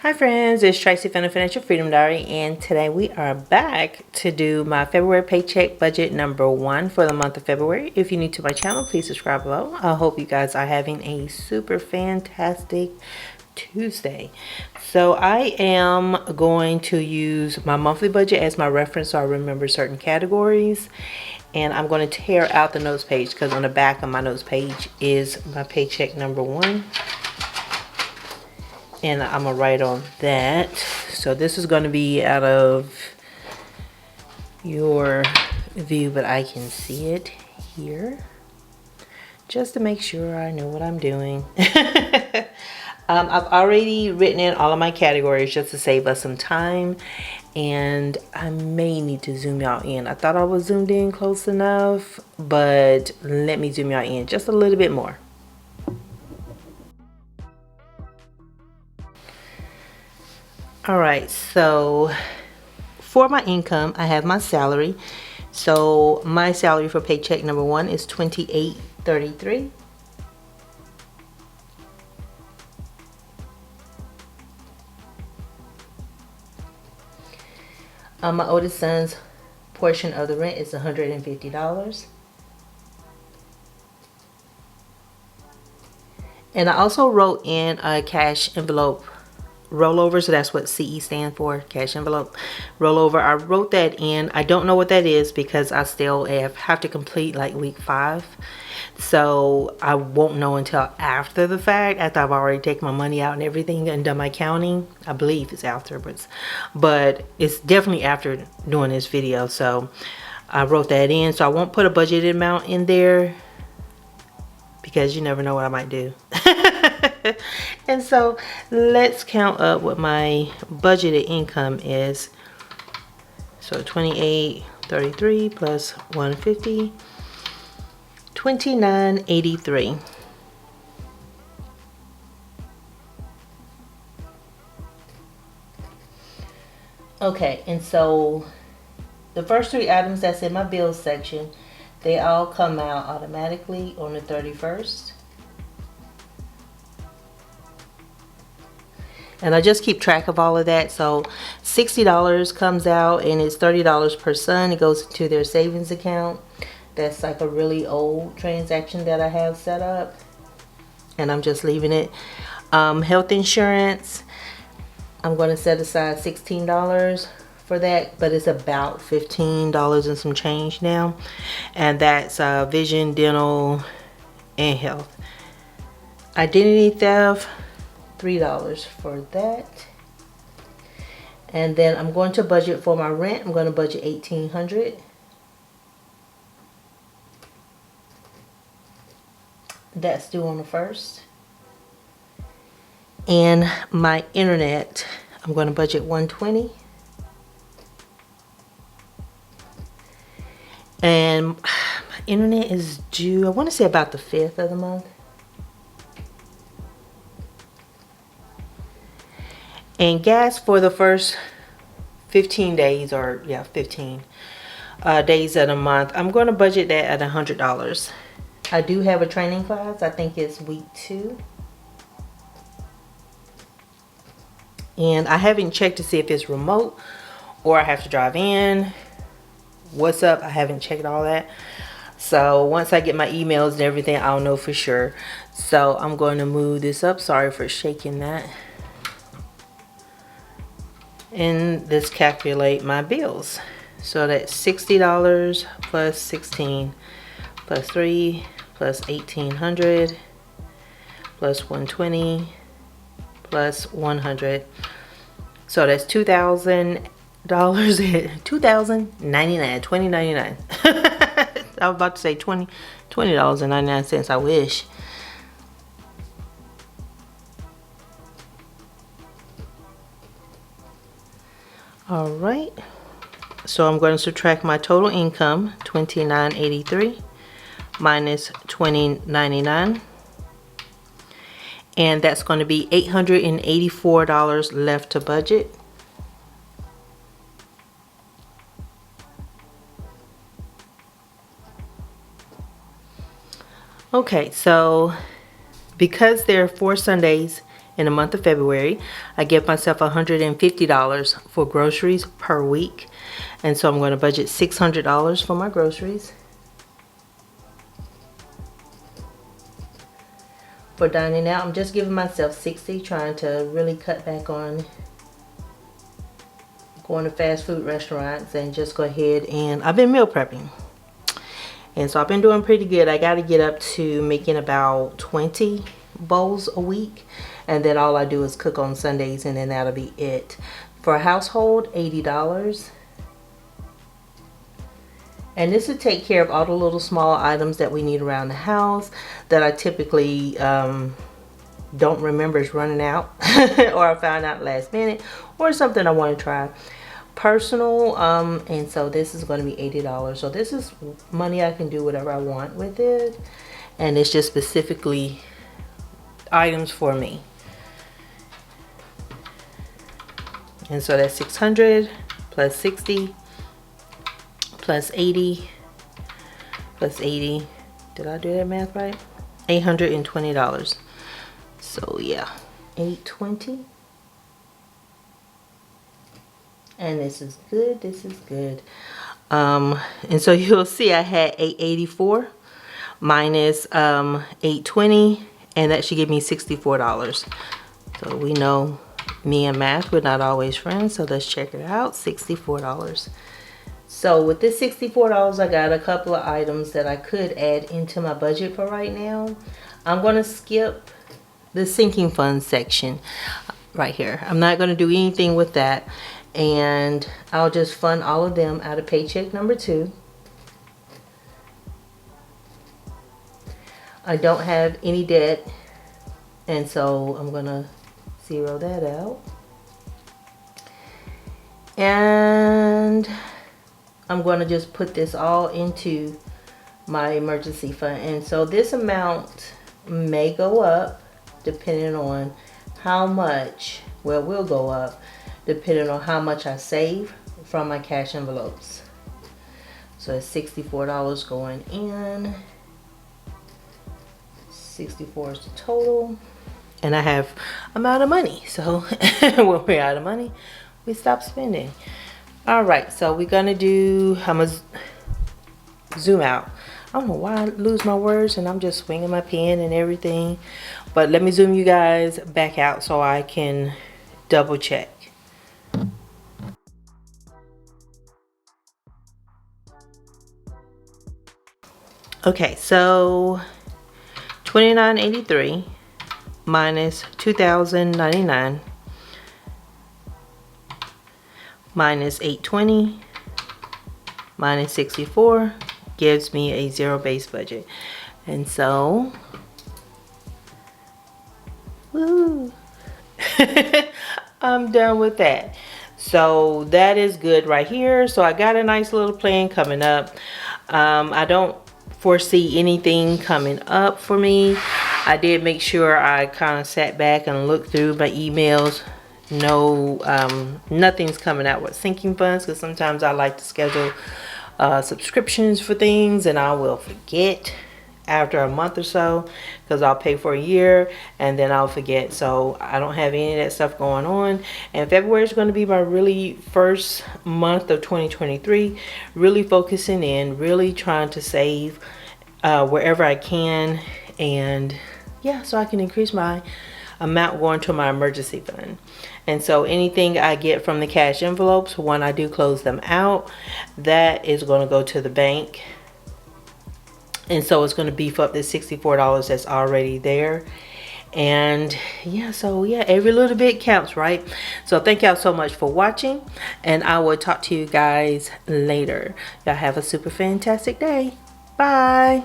Hi friends, it's Tracy from the Financial Freedom Diary, and today we are back to do my February paycheck budget number 1 for the month of February. If you're new to my channel, please subscribe below. I hope you guys are having a super fantastic Tuesday. So I am going to use my monthly budget as my reference so I remember certain categories. And I'm going to tear out the notes page because on the back of my notes page is my paycheck number 1. And I'm gonna write on that. So this is going to be out of your view, but I can see it here just to make sure I know what I'm doing. I've already written in all of my categories just to save us some time, and I may need to zoom y'all in. I thought I was zoomed in close enough, but let me zoom y'all in just a little bit more. Alright, so for my income, I have my salary. So my salary for paycheck number 1 is $28.33. My oldest son's portion of the rent is $150. And I also wrote in a cash envelope rollover, so that's what CE stands for, cash envelope rollover. I wrote that in. I don't know what that is because I still have to complete like week 5, so I won't know until after the fact, after I've already taken my money out and everything and done my counting. I believe it's afterwards, but it's definitely after doing this video. So I wrote that in, so I won't put a budgeted amount in there because you never know what I might do. And so let's count up what my budgeted income is. So $28.33 plus $150, $29.83. Okay, and so the first 3 items that's in my bills section, they all come out automatically on the 31st. And I just keep track of all of that. So $60 comes out, and it's $30 per son. It goes to their savings account. That's like a really old transaction that I have set up, and I'm just leaving it. Health insurance, I'm going to set aside $16 for that, but it's about $15 and some change now, and that's vision, dental, and health. Identity theft, $3 for that. And then I'm going to budget for my rent. I'm going to budget $1,800. That's due on the 1st. And my internet, I'm going to budget $120. And my internet is due, I want to say about the 5th of the month. And gas for the first 15 days, or yeah, 15 days of the month, I'm going to budget that at $100. I do have a training class. I think it's week 2. And I haven't checked to see if it's remote or I have to drive in. What's up? I haven't checked all that. So once I get my emails and everything, I'll know for sure. So I'm going to move this up. Sorry for shaking that. And let's calculate my bills. So that's $60 plus 16 plus 3 plus 1,800 plus 120 plus 100. So that's $2,000. $2,099. $20.99. I was about to say $20.99. I wish. All right, so I'm going to subtract my total income, $29.83 minus $20.99, and that's going to be $884 left to budget. Okay, so because there are 4 Sundays in the month of February. I give myself $150 for groceries per week. And so I'm going to budget $600 for my groceries. For dining out, I'm just giving myself $60, trying to really cut back on going to fast food restaurants and just go ahead, and I've been meal prepping. And so I've been doing pretty good. I got to get up to making about 20 bowls a week. And then all I do is cook on Sundays, and then that'll be it. For a household, $80. And this would take care of all the little small items that we need around the house that I typically don't remember is running out or I found out last minute, or something I want to try. Personal, and so this is going to be $80. So this is money I can do whatever I want with it. And it's just specifically items for me. And so that's 600 plus 60 plus 80 plus 80. Did I do that math right? $820. So yeah, $820. And this is good. This is good. And so you'll see I had $884 minus $820, and that should give me $64. So we know me and math, we're not always friends. So let's check it out. $64. So with this $64, I got a couple of items that I could add into my budget for right now. I'm going to skip the sinking fund section right here. I'm not going to do anything with that. And I'll just fund all of them out of paycheck number 2. I don't have any debt, and so I'm going to zero that out. And I'm going to just put this all into my emergency fund. And so this amount may go up depending on how much, well, will go up depending on how much I save from my cash envelopes. So it's $64 going in. 64 is the total. And I'm out of money. So when we're out of money, we stop spending. All right, so we're gonna do, I'm gonna zoom out. I don't know why I lose my words and I'm just swinging my pen and everything. But let me zoom you guys back out so I can double check. Okay, so $29.83 minus $2,099 minus $820 minus 64 gives me a zero base budget. And so woo, I'm done with that. So that is good right here. So I got a nice little plan coming up. I don't foresee anything coming up for me. I did make sure I kind of sat back and looked through my emails. No, nothing's coming out with sinking funds, because sometimes I like to schedule subscriptions for things and I will forget after a month or so, because I'll pay for a year and then I'll forget. So I don't have any of that stuff going on. And February is going to be my really first month of 2023, really focusing in, really trying to save wherever I can. And yeah, so I can increase my amount going to my emergency fund. And so anything I get from the cash envelopes, when I do close them out, that is going to go to the bank. And so it's going to beef up the $64 that's already there. And yeah, so yeah, every little bit counts, right? So thank y'all so much for watching, and I will talk to you guys later. Y'all have a super fantastic day. Bye.